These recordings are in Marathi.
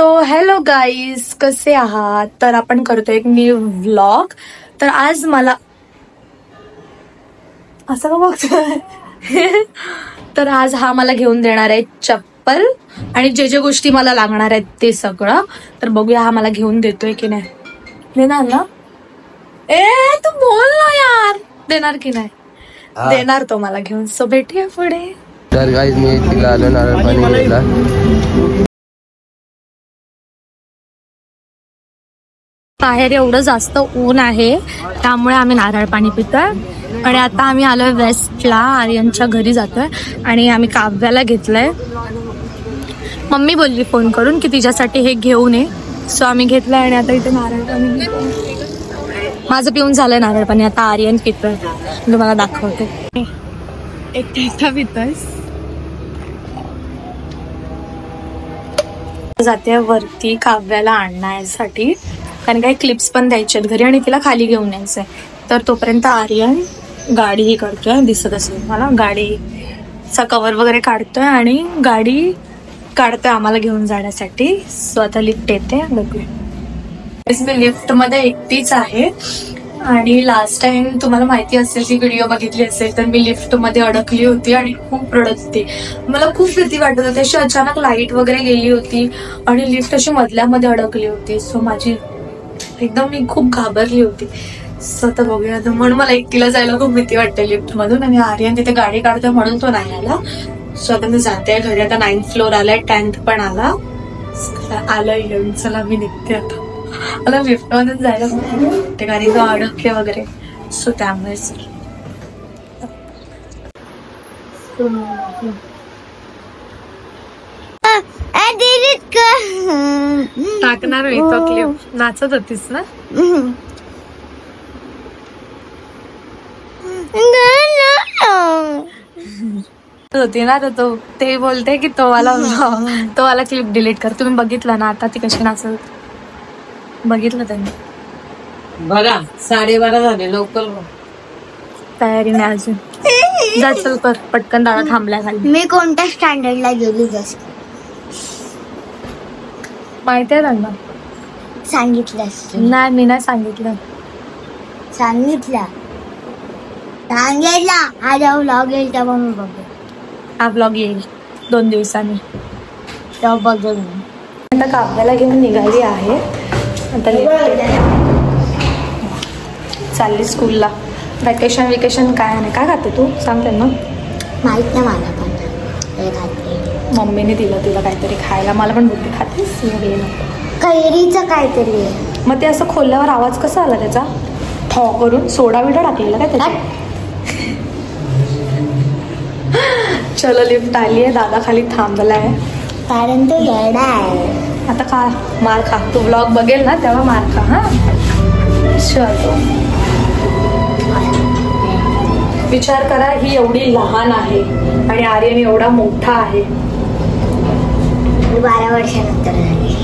सो हॅलो गाईज, कसे आहात? तर आपण करतो एक न्यू व्लॉग. तर आज मला असं का बघतोय तर आज हा मला घेऊन देणार आहे चप्पल आणि जे जे गोष्टी मला लागणार आहेत ते सगळं. तर बघूया हा मला घेऊन देतोय की नाही. देणार ना? तू बोल ना यार, देणार की नाही? देणार तो मला घेऊन. सो भेटूया पुढे. तर गाईज मी तिला आलो नारळ पाणी घ्यायला. बाहेर एवढं जास्त ऊन आहे त्यामुळे आम्ही नारळ पाणी पितोय. आणि आता आम्ही आलोय वेस्टला, आर्यनच्या घरी जातोय आणि आम्ही काव्याला घेतलंय. मम्मी बोलली फोन करून की तिच्यासाठी हे घेऊन ये. सो आम्ही घेतलंय आणि आता इथे नारळ पाणी. माझं पिऊन झालंय नारळ पाणी, आता आर्यन पितोय. तुम्हाला दाखवते. एक टेस्टा पितोय. जाते वरती काव्याला आणण्यासाठी, कारण काही क्लिप्स पण द्यायचे आहेत घरी आणि तिला खाली घेऊन यायचंय. तर तोपर्यंत आर्यन गाडी ही करतोय, दिसत असेल मला. गाडीचा कवर वगैरे काढतोय आणि गाडी काढतोय आम्हाला घेऊन जाण्यासाठी. सो आता लिफ्ट येते, बघूया. मी लिफ्ट मध्ये एकटीच आहे आणि लास्ट टाइम तुम्हाला माहिती असेल, ती व्हिडिओ बघितली असेल तर मी लिफ्ट मध्ये अडकली होती आणि खूप रडत होती. मला खूप भीती वाटत होती. अशी अचानक लाईट वगैरे गेली होती आणि लिफ्ट अशी मधल्यामध्ये अडकली होती. सो माझी एकदम मी खूप घाबरली होती. स्वतः बघूया. म्हणून मला एकटीला जायला खूप भीती वाटते लिफ्ट मधून. आणि आर्यन तिथे गाडी काढतोय म्हणून तो नाही आला. सो आता मी जाते घरी. आता 9th फ्लोअर आलाय, 10th पण आलोय घेऊन. चला मी निघते आता. मला लिफ्ट मधून जायला ते गाडी जो अडकले वगैरे. सो त्यामुळे टाकणार मी तो क्लिप. नाचत होतीस ना? होती ना. तर तो ते बोलते की तो वाला क्लिप डिलीट कर. तुम्ही बघितला ना आता ती कशी नाचत? बघितलं त्यांनी. बघा 12:30 झाले, लवकर तयारी नाही अजून. जा चल कर पटकन. दादा थांबल्या खाली. मी कोणत्या स्टँडर्डला गेली जास्त माहिती आहे त्यांना? सांगितलंस? नाही, मी नाही सांगितलं. सांगितलं आज व्लॉग येईल तेव्हा मी बघेन. हा व्लॉग येईल 2 दिवसांनी, तेव्हा बघेन मी. आता काव्याला घेऊन निघाली आहे. आता चालली स्कूलला. वेकेशन काय नाही. काय खाते तू? सांग त्यांना. माहित नाही मला पण हे खाते. मम्मीने दिलं तिला काहीतरी खायला. मला पण बुद्धी खातेस? कैरीचं काहीतरी आहे. मग ते असं खोलल्यावर आवाज कसा आला त्याचा? ठॉ करून सोडा बिडा टाकलेला काय त्याच्यात? चलो लिफ्ट आली आहे. दादा खाली थांबलाय कारण तो येडा आहे. आता खा, मार खा. तू व्लॉग बघेल ना तेव्हा मार खा. हा चलो. विचार करा, ही एवढी लहान आहे आणि आर्यन एवढा मोठा आहे. 12 वर्षानंतर झाली.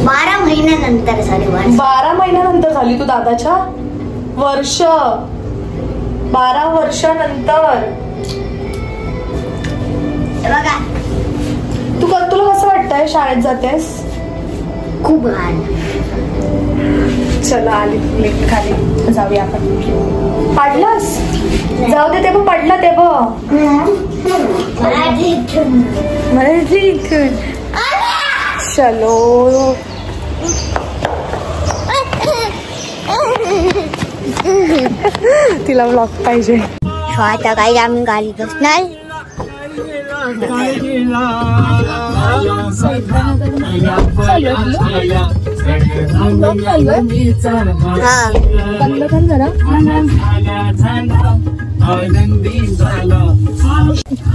12 महिन्यानंतर झाली. 12 महिन्यानंतर झाली तू दादाच्या? 12 वर्षानंतर. बघा तुला कसं वाटतंय शाळेत जातेस? खूप घाण. चला आली लिफ्ट खाली, जाऊया आपण. पडलास? जाऊ दे. ते पण पडलं ते बघ. चलो. तिला व्लॉग पाहिजे. आता काही आम्ही गाडी बसणार.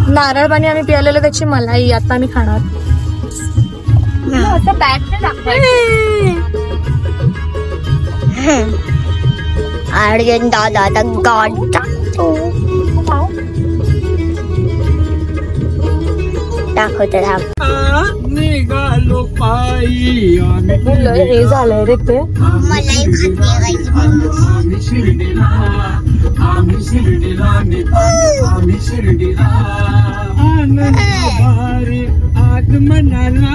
नारळ पाणी आम्ही पिलेलं, त्याची मलाई आता आम्ही खाणार. आर्यन दादा आता गाडी दाखवते. निघालो पायी हे झालंय रे ते. शिर्डीला आगमनाला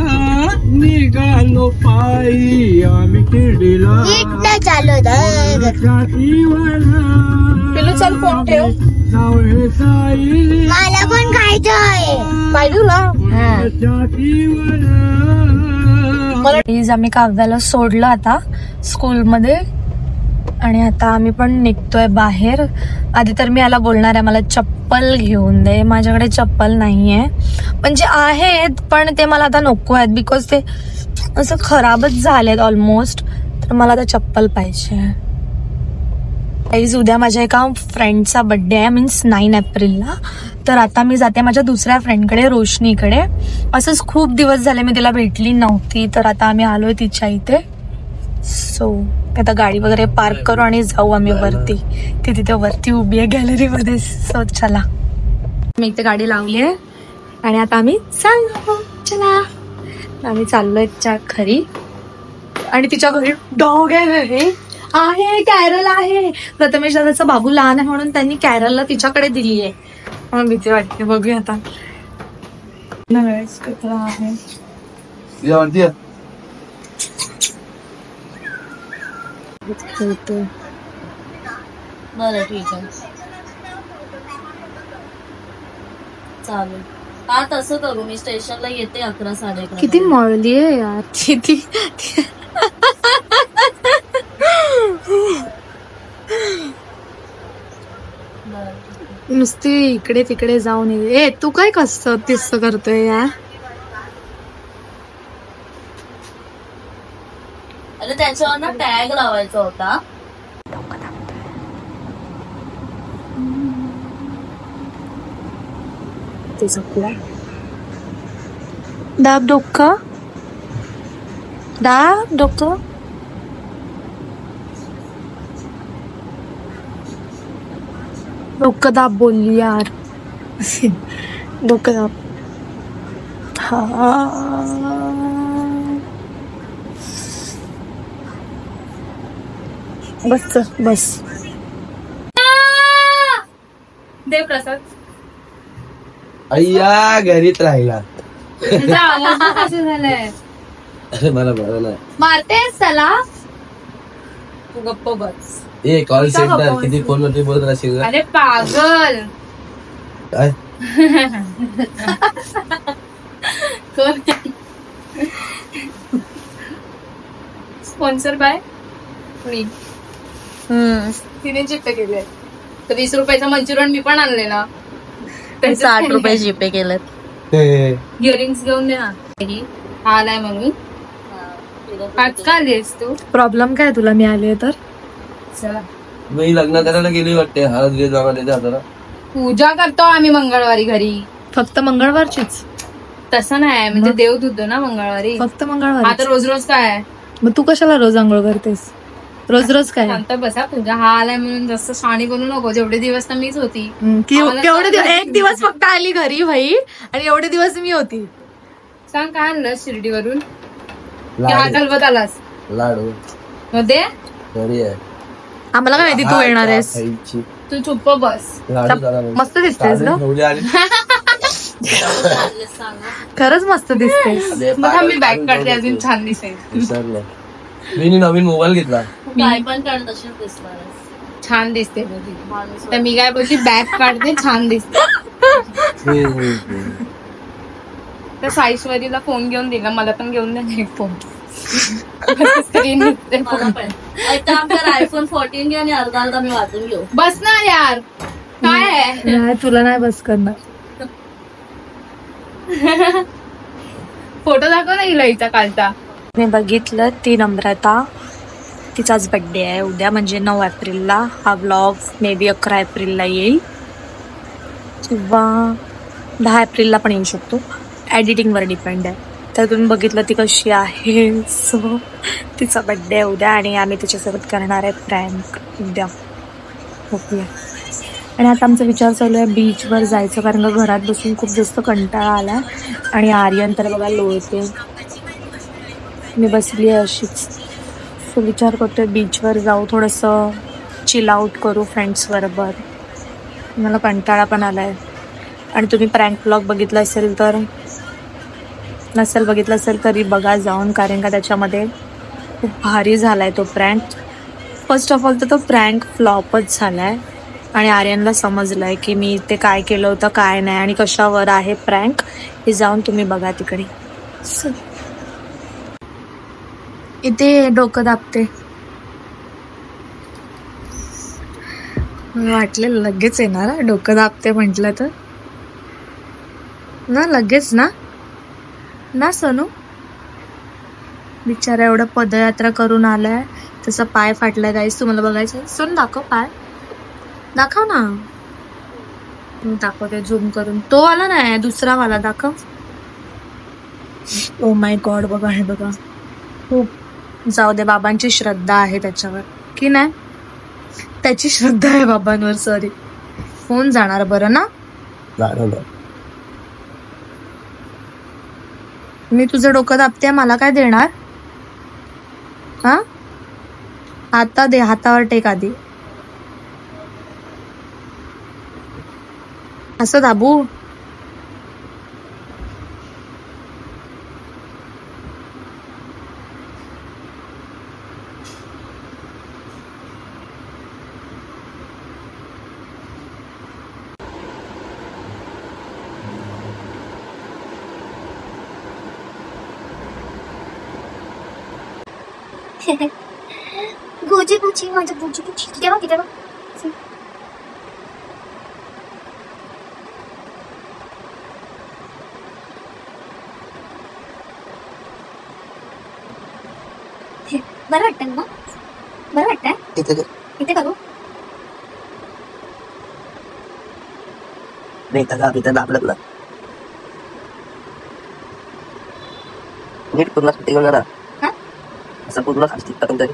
निघालो पायी आम्ही शिर्डीला इथं चालू पिलू चल फोन ठेव. नाव हे साई मला पण खायचंय. पाहिजे ना प्लीज. आम्ही काव्याला सोडलं आता स्कूलमध्ये आणि आता आम्ही पण निघतोय बाहेर. आधी तर मी याला बोलणार आहे मला चप्पल घेऊन दे. माझ्याकडे चप्पल नाहीये, म्हणजे आहेत पण ते मला आता नको आहेत बिकॉज ते असं खराबच झालेत ऑलमोस्ट. तर मला आता चप्पल पाहिजे. गाईज उद्या माझ्या एका फ्रेंडचा बर्थडे आहे, मीन्स 9 एप्रिलला. तर आता मी जाते माझ्या दुसऱ्या फ्रेंडकडे, रोशनीकडे. असंच खूप दिवस झाले मी तिला भेटली नव्हती, तर आता आम्ही आलोय तिच्या इथे. सो आता गाडी वगैरे पार्क करू आणि जाऊ आम्ही वरती. ती तिथे वरती उभी आहे गॅलरीमध्ये. सो चला, मी इथे गाडी लावली आहे आणि आता आम्ही चाललो. चला आम्ही चाललोय तिच्या घरी. आणि तिच्या घरी डॉग आहे, कॅरल आहे. प्रथमेश दादाचा बाबू लहान आहे म्हणून त्यांनी कॅरलला तिच्याकडे दिली आहे. मला भीती वाटते. बघूया आता आहे. बरं ठीक आहे चालेल. हा तसं करू, मी स्टेशनला येते 11 साडे11. किती मळली आहे यार किती. नुसती इकडे तिकडे जाऊन ये. तू काय कसं तिस करतोय यार. अरे त्याच्यावर ना टॅग लावायचा होता. दाब डोकं, दाब डोकं. डोकं दाब बोलली यार. डोकं दाब. हा बस बस. देव प्रसाद अय्या घरीच राहिला. कसं झालंय. अरे मला बरं नाही. मारतेस त्याला. तू गप्प बस. ए कॉल सेंटर किती फोन वरती बोलत राहशील. अरे पागल. काय स्पॉन्सर बाय मी. तिने जीपे केले. तर 20 रुपयाचा मंचुरियन मी पण आणले ना. 60 रुपये जीपे केलेत. इयरिंग्स घेऊन दे ना. हा नाही मग मी आज का आलीस तू. प्रॉब्लेम काय तुला मी आले तर. मी लग्न करायला गेली वाटते. हळद घे जागा. पूजा करतो आम्ही मंगळवारी घरी. फक्त मंगळवारचीच. तसं नाही म्हणजे देव धुतो ना मंगळवारी. फक्त मंगळवार. आता रोज रोज काय. मग तू कशाला रोज आंघोळ करतेस. रोज रोज काय. शांत बसा. पूजा हा आलाय म्हणून जास्त शाणी बनू नको. जेवढे दिवस तर मीच होती. केवढे दिवस. एक दिवस फक्त आली घरी भाई आणि एवढे दिवस मी होती. सांग काय आणलं शिर्डीवरून. हा चालवत आलास. लाडू मध्ये घरी आहे. आम्हाला काय माहिती तू येणार आहेस. तू चुप्प बस. मस्त दिसतेस ना. खरंच मस्त दिसतेस. मग मी बॅग काढते अजून छान दिसेल. मी नवीन मोबाईल घेतला. काय पण काढ तशीच दिसणार. छान दिसते तर मी काय बोलते बॅग काढते छान दिसते. त्या साईश्वरीला फोन घेऊन दिला. मला पण घेऊन द्या एक फोन. आयफोन 14 घे आणि अर्धा मी वाचून घेऊ. बस ना यार. काय आहे तुला नाही बस करणार. फोटो दाखव ना हिला कालचा. मी बघितलं ती नम्रता. तिचाच बर्थडे आहे उद्या म्हणजे 9 एप्रिलला. हा व्लॉग मे बी 11 एप्रिलला येईल किंवा 10 एप्रिलला पण येऊ शकतो. एडिटिंगवर डिपेंड आहे. तर तुम्ही बघितलं ती कशी आहे. सो तिचा बर्थडे आहे उद्या आणि आम्ही तिच्यासोबत करणार आहे प्रँक उद्या. बघूया. आणि आता आमचा विचार चालू आहे बीचवर जायचं कारण का घरात बसून खूप जास्त कंटाळा आला. आणि आर्यन तर बघा लोळते. मी बसली आहे अशीच. सो विचार करतोय बीचवर जाऊ थोडंसं चिल आउट करू फ्रेंड्स बरोबर. मला कंटाळा पण आला आहे. आणि तुम्ही प्रँक व्लॉग बघितला असेल तर नसेल बघितलं असेल तरी बघा जाऊन, कारण का त्याच्यामध्ये खूप भारी झालाय तो प्रँक. फर्स्ट ऑफ ऑल तर तो प्रँक फ्लॉपच झालाय आणि आर्यनला समजलंय की मी ते काय केलं होतं काय नाही आणि कशावर आहे प्रँक. हे जाऊन तुम्ही बघा तिकडे. इथे डोकं दाबते. वाटले लगेच येणार डोकं दाबते म्हटलं तर ना, लगेच ना ना सोनू. बिचारा एवढं पदयात्रा करून आलाय, तसा पाय फाटलाय. गाईस तुम्हाला बघायचं सोनू, दाखव पाय, दाखव ना. दाखवते झूम करून. तो आला नाही, दुसरा वाला दाखव. ओ माय गॉड, बघा हे बघा. खूप जाऊ दे, बाबांची श्रद्धा आहे त्याच्यावर की नाही. त्याची श्रद्धा आहे बाबांवर. सॉरी, फोन जाणार बरं ना. मी तुझं डोकं दाबते, मला काय देणार. हा, आता दे, हातावर टेक आधी. असं दाबू. गोजी पूछी माझं गोजी पूछी किती बघ किती बघ. बरं वाटतं ना, बरं वाटतंय. इथे करू. आपल्याला नीट पूर्ण जरा असं पूर्ण खाली तरी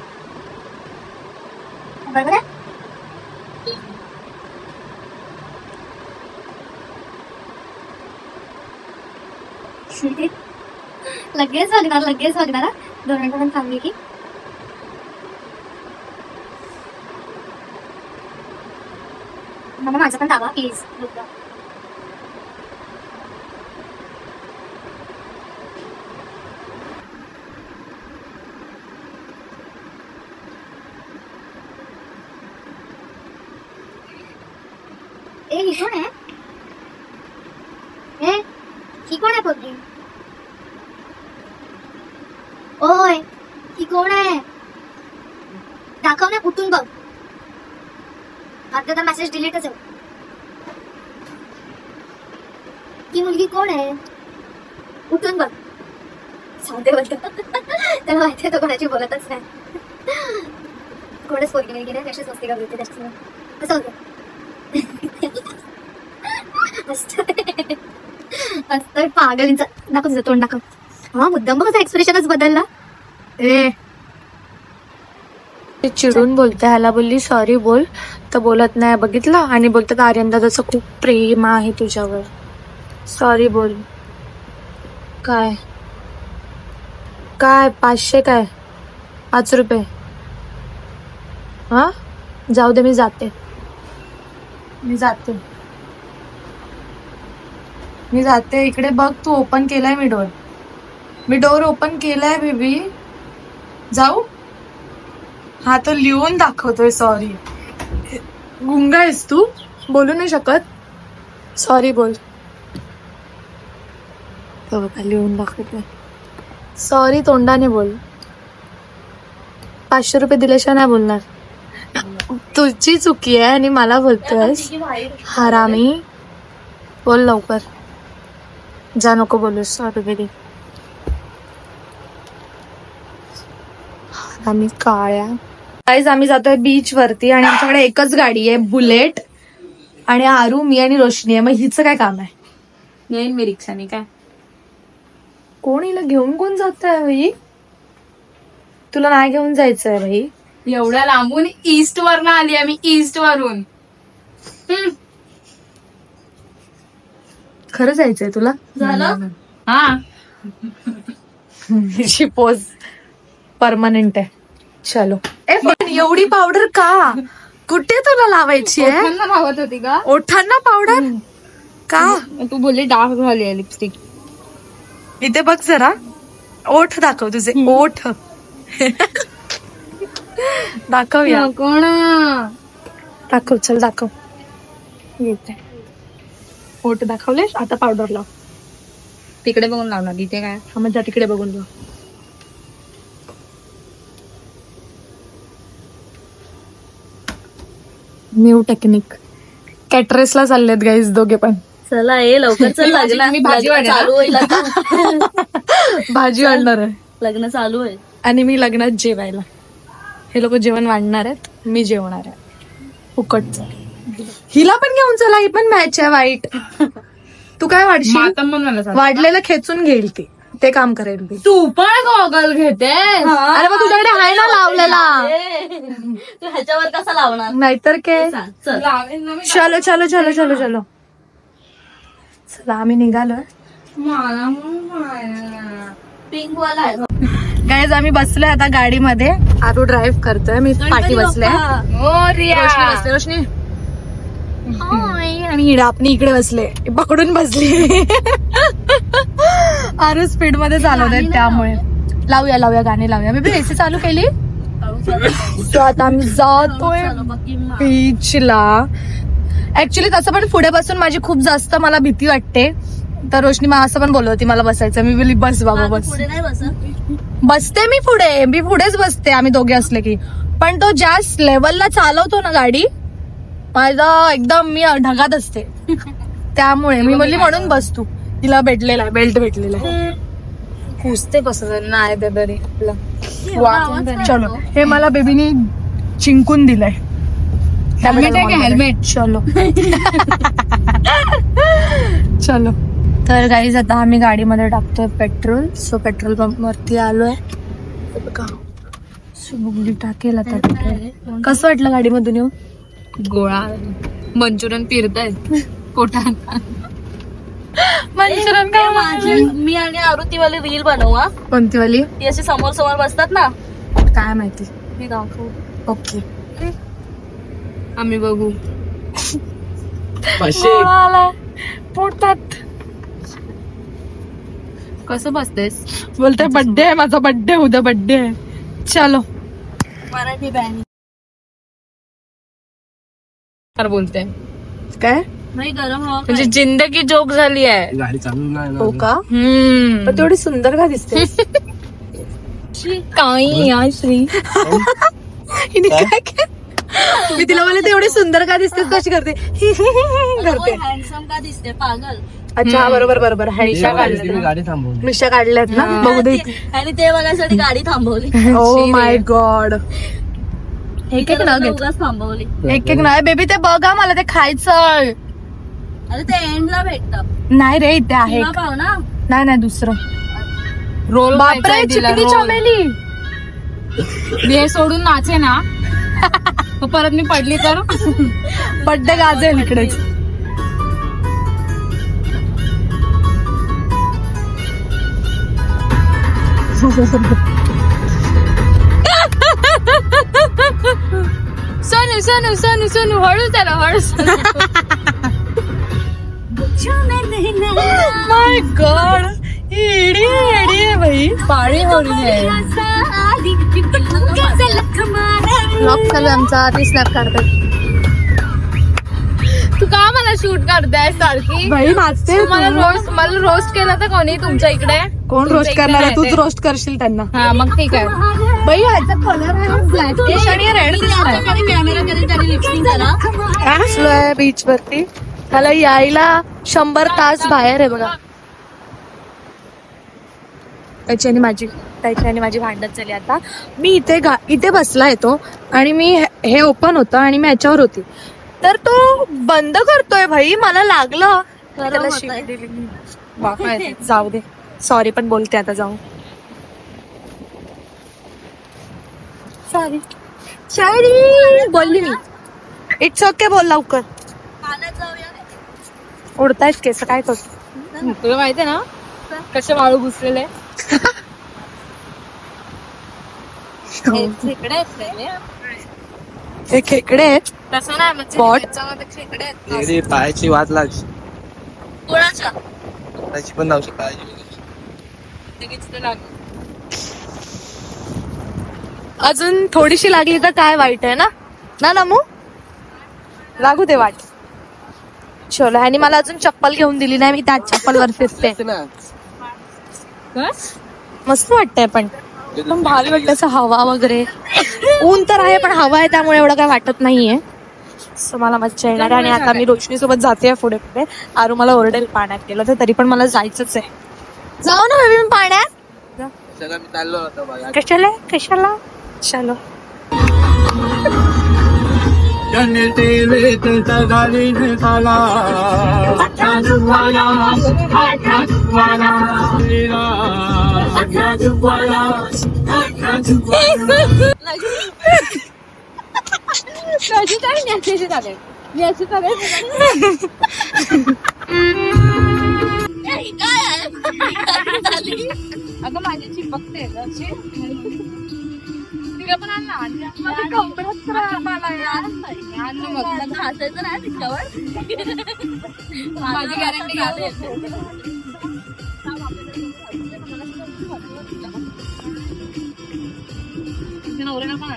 बरोबर आहे. लगेच वागणार, लगेच वागणार. 2 मिनिटं पण थांबली की माझं पण दाबा प्लीज. ही कोण आहे. ही कोण आहे पोरगी. ओय, ही कोण आहे. दाखव ना, उठून बघ. आता मेसेज डिलीटच आहे. ती मुलगी कोण आहे, उठून बघ. सांगते बोलतो त्याला माहिती आहे तो कोणाची बोलतच नाही. कोणच पोरगी नाही गेली, कशीच मस्ती करते त्याच्यासमोर. कसं होतं असतं पागलींचा. दाखव तुझं तोंड दाखव. हा, मुद्दाम बघ एक्सप्रेशनच बदलला. चिडून बोलते. ह्याला बोलली सॉरी बोल तर बोलत नाही, बघितलं. आणि बोलतात आर्यन दादाचं खूप प्रेम आहे तुझ्यावर, सॉरी बोल. काय काय 500 काय 5 रुपये. हा, जाऊ दे, मी जाते, मी जाते, मी जाते. इकडे बघ, तू ओपन केलाय मी डोर ओपन केलाय बेबी. जाऊ. हा, तो लिहून दाखवतोय सॉरी. गुंगा आहेस तू, बोलू नाही शकत. सॉरी बोल. बघा लिहून दाखवतोय सॉरी, तोंडाने बोल. 500 रुपये दिल्याशिवाय नाही बोलणार. तुझी चुकी आहे आणि मला बोलतोय हरामी. बोल लवकर, जा, नको बोलूस. Sorry baby. आम्ही काळ्या गाईज, आम्ही जातोय बीच वरती आणि आमच्याकडे एकच गाडी आहे, बुलेट. आणि आरू, मी आणि रोशनी आहे. मग हिचं काय काम आहे. येईन मी रिक्षाने. काय कोण हिला घेऊन कोण जात आहे भाई. तुला नाही घेऊन जायचंय भाई. एवढ्या लांबून ईस्ट वरनं आली आहे मी, ईस्ट वरून. खरं जायचंय तुला. झालं. हा, पोज परमनंट आहे. चलो. पण एवढी पावडर का, कुठे तुला लावायची आहे. ओठांना लावत होती का. ओठांना पावडर का. तू बोलली डार्क झाली आहे लिपस्टिक. इथे बघ जरा, ओठ दाखव तुझे ओठ. दाखव या, कोण दाखव, चल दाखव. इथे ओठ दाखवले, आता पावडर लाव. तिकडे बघून लावणार, इथे काय हा मग जा तिकडे बघून लाव. New technique. कॅटरेसला चाललेत गाईज दोघे पण. चला ये लवकर चल, लग्न मी भाजी लग्न वाढणार. चालू होईल आता. भाजी वाढणार आहे लग्न चालू आहे. आणि मी लग्नात जेवायला. हे लोक जेवण वाढणार आहेत, मी जेवणार आहे फुकटचं. हिला पण घेऊन चला, ही पण मॅच आहे वाईट. तू काय वाढशील? मातम पण मला सांग. वाढलेलं खेचून घेईल ती, ते काम करेल ती. तू पण गॉगल घेते. अरे मग तुझ्याकडे आहे ना लावलेला. तू ह्याच्यावर कसा लावणार? नाहीतर काय. चल लावेल ना मी. चलो चलो चलो चलो चलो. चला आम्ही निघालोय. मला पण पिंक वाला आहे. गाईज आम्ही बसलोय आता गाडीमध्ये. आरू ड्राईव्ह करतोय, मी पाठी बसले. रोशनी बसले, रोशनी. आणि हिडापणी इकडे बसले, पकडून बसली. आरू स्पीड मध्ये चालवत आहेत त्यामुळे. लावूया लावूया गाणी लावूया. मी पण एसी चालू केली. तो आता आम्ही जातोय बीचला. ऍक्च्युली तसं पण पुढे बसून माझी खूप जास्त मला भीती वाटते. तर रोशनी मला असं पण बोलत होती मला बसायचं. मी बोलली बस बाबा बस. पुढे नाही बसत. बसते मी पुढेच बसते आम्ही दोघे असले की. पण तो ज्या लेवलला चालवतो ना गाडी, माझा एकदम मी ढगात असते. त्यामुळे मी बोलली म्हणून बस तू. तिला भेटलेला आहे, बेल्ट भेटलेला आहे. पुसते कसं नाही ते तरी. चलो, हे मला बेबीनी चिंकून दिलंय. हेल्मेट आहे का? हेल्मेट. चलो चलो. तर गाईज आता आम्ही गाडीमध्ये टाकतोय पेट्रोल. सो पेट्रोल पंप वरती आलोय. बुगली टाकेल आता. कसं वाटलं गाडीमधून येऊन? गोळा मंचुरियन फिरतायत पोटात. मंचुरियन काय माझी मी आणि आरुतीवाली रील बनवू हा. कोणती वाली? ती अशी समोर समोर बसतात ना, काय माहिती. मी दाखवू. ओके. आम्ही बघू. पोटात कसं बसतेस? बोलतोय बर्थडे आहे माझा, बर्थडे उद्या बर्थडे आहे. चलो. मराठी बँड तर बोलते काय नाही गरम हवा म्हणजे जिंदगी जोक झाली आहे. गाडी चालू नाही हो का? पण तेवढी सुंदर का दिसते? काही या श्री. हिने काय केलं? मी तिला बोलले तेवढी सुंदर का दिसते, कशी करते करते. हँडसम का दिसते पागल. अच्छा हा, बरोबर बरोबर. हॅन्डशा काढल्या, गाडी थांबवली. मिशा काढल्यात ना. बघू दे. आणि ते बघायसाठी गाडी थांबवली. Oh my God. एक एक नग घेत. उगाच थांबवली. एक एक नाही बेबी, ते बघा मला ते खायचं. अरे ते एंडला भेटत नाही रे, इथे आहे. पाव ना. नाही नाही दुसरं. रोल बापरे, चिकनी चमेली. हे सोडून नाचे ना. मग परत मी पडली तर बड्डे गाजेल इकडेच. सोनू सोनू सोनू सोनू हळू त्याला हळू. माय गॉड, एडी एडी आहे भाई. पाळी होली आहे. ब्लॉग चालू आमचा, ते स्नॅप काढतात. तू का मला शूट करताय सारखी? भाई नाचते. मला रोस्ट केलं तर कोणी तुमच्या इकडे? कोण रोस्ट करणार आहे? तूच रोस्ट करशील त्यांना. हा मग ठीक आहे. बाई ह्याचा कलर आहे ब्लॅक आणि रेड दिसतोय. कॅमेरा कधी त्याने लिपस्टिक करा. बीच वरती मला यायला 100 तास बाहेर आहे बघा. त्याची आणि माझी भांडण झाली. आता मी इथे बसला येतो आणि मी हे ओपन होतं आणि मी याच्यावर होती, तर तो बंद करतोय भाई. मला लागलं. त्याला शिवी दिली मी. बापा, जाऊ दे, सॉरी पण बोलते आता. जाऊ सॉरी बोलली मी. इट्स ओके, बोल लवकर. पाण्यात जाऊया. उडतायत केस, काय करतो? तुला माहितीये ना कसे वाळू घुसलेले? खेकडे हे खेकडे आहेत. तसं नाही म्हणजे What? त्याच्यामध्ये खेकडे आहेत. पायाची वाट लागली. कोणाच्या? त्याची पण नावशी पायाची. अजून थोडीशी लागली तर काय वाईट आहे ना ना नमू लागू दे वाट. चलो आणि मला अजून चप्पल घेऊन दिली नाही, मी त्याच चप्पलवर फिरते. मस्त वाटतंय पण भारी वाटतं असं हवा वगैरे. ऊन तर आहे पण हवा आहे त्यामुळे एवढं काय वाटत नाहीये. सो मला मज्जा येणार आहे. आणि आता मी रोशनी सोबत जाते पुढे पुढे. आरू मला ओरडेल पाण्यात गेलं तर, तरी पण मला जायचंच आहे. जाऊ ना बेबी पाण्यात. मी चाललो होतो बघा. कशाला कशाला चलो. अगं माझ्याची बघते तिला पण हसायचं नाही तिच्यावर. माझी गॅरंटी घालते. नवऱ्याला पण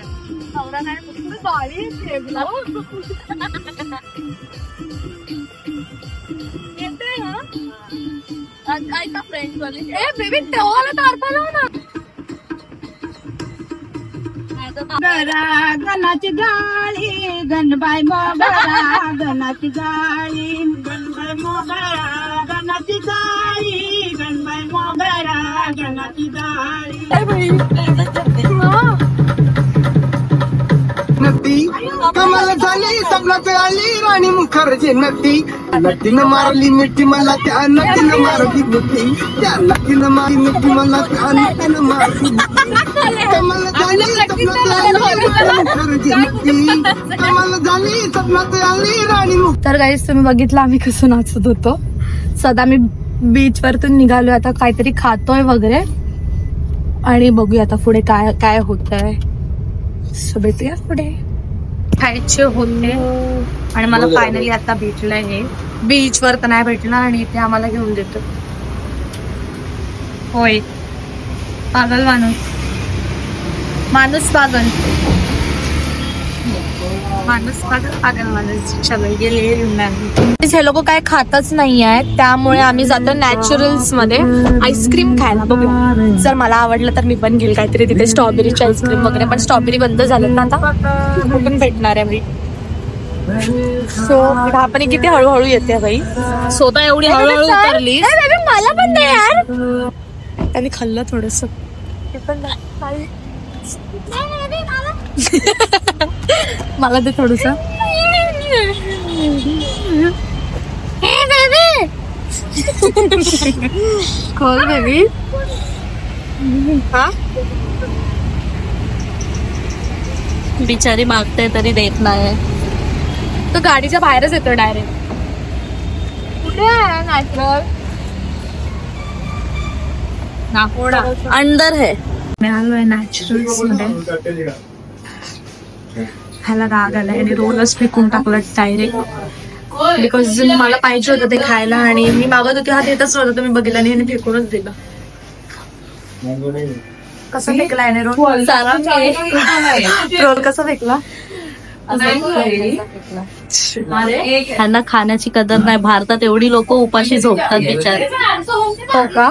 नवरा नाही बारी येते ना ऐका फ्रेंड वाली. ए बेबी तेव्हाला तारपा लाव ना. गणाची गाळी गणबाई मोगरा गणाची गाळी गणबाई मोगरा गणाची गाळी गणबाई मोगरा गणाची गाळी. नक्की कमाल झाली स्वप्नात आली राणी मुखर्जी नक्की. नक्कीनं मारली मिठी मला त्या नक्कीनं मारली मिठी. त्या नक्कीनं मारली मिठी मला त्या नक्कीनं मारली कमाल झाली स्वप्नात आली मुखर्जी नक्की. कमाल झाली स्वप्नात आली राणी. तर गाईस तुम्ही बघितलं आम्ही कसं नाचत होतो. सदा मी बीच वरतून निघालोय आता, काहीतरी खातोय वगैरे आणि बघूया आता पुढे काय काय होतंय. सो भेटूया पुढे. खायचे होते आणि मला फायनली आता भेटलंय हे. बीच वर तर नाही भेटणार आणि इथे आम्हाला घेऊन देतो. होय पागल माणूस माणूस पागल माणूस पागल पागल माणूस. चलो गेले. हे लोक काय खातच नाही आहेत त्यामुळे आम्ही जातो नॅचरल्स मध्ये आईस्क्रीम खायला. बघूया जर मला आवडलं तर मी पण घेईल काहीतरी तिथे स्ट्रॉबेरीची आईस्क्रीम वगैरे. पण स्ट्रॉबेरी बंद झालं ना आता, कुठून भेटणार आहे मी. सो आपण किती हळूहळू येते बाई. स्वतः एवढी हळूहळू उतरली. मला पण नाही यार. त्यांनी खाल्लं थोडस. मला ते थोडस. खोल बेबी. हा बिचारी मागते तरी देत नाही. तो गाडीच्या बाहेरच येतो डायरेक्ट. कुठे आहे नॅचरल नाकोडा अंदर है. आलोय नॅचरल्स मध्ये. ह्याला राग आलाय आणि रोलच फेकून टाकलं डायरेक्ट. बिकॉज मला पाहिजे होतं ते खायला आणि मी मागत होते. हा देतच नव्हता, तुम्ही बघितलं नाही आणि फेकूनच दिलं. कसं फेकलाय ना रोल. रोल कसा फेकला. त्यांना खाण्याची कदर नाही. भारतात एवढी लोक उपाशी झोपतात बिचारे. हो का.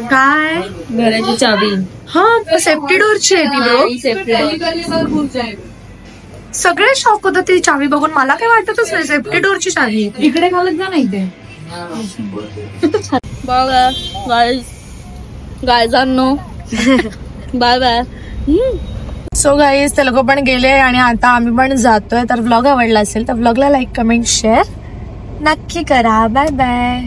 काय घराची चावी. हा सेफ्टी डोअरची आहे ती ब्रो. सगळे शॉक होतं ती चावी बघून. मला काय वाटतच नाही सेफ्टी डोअरची चावी. इकडे घालत जा नाही ते. बघा गायजांनो बाय बाय. सो गाईज ते लोक पण गेले आणि आता आम्ही पण जातोय. तर व्लॉग आवडला असेल तर व्लॉगला लाईक कमेंट शेअर नक्की करा. Bye bye.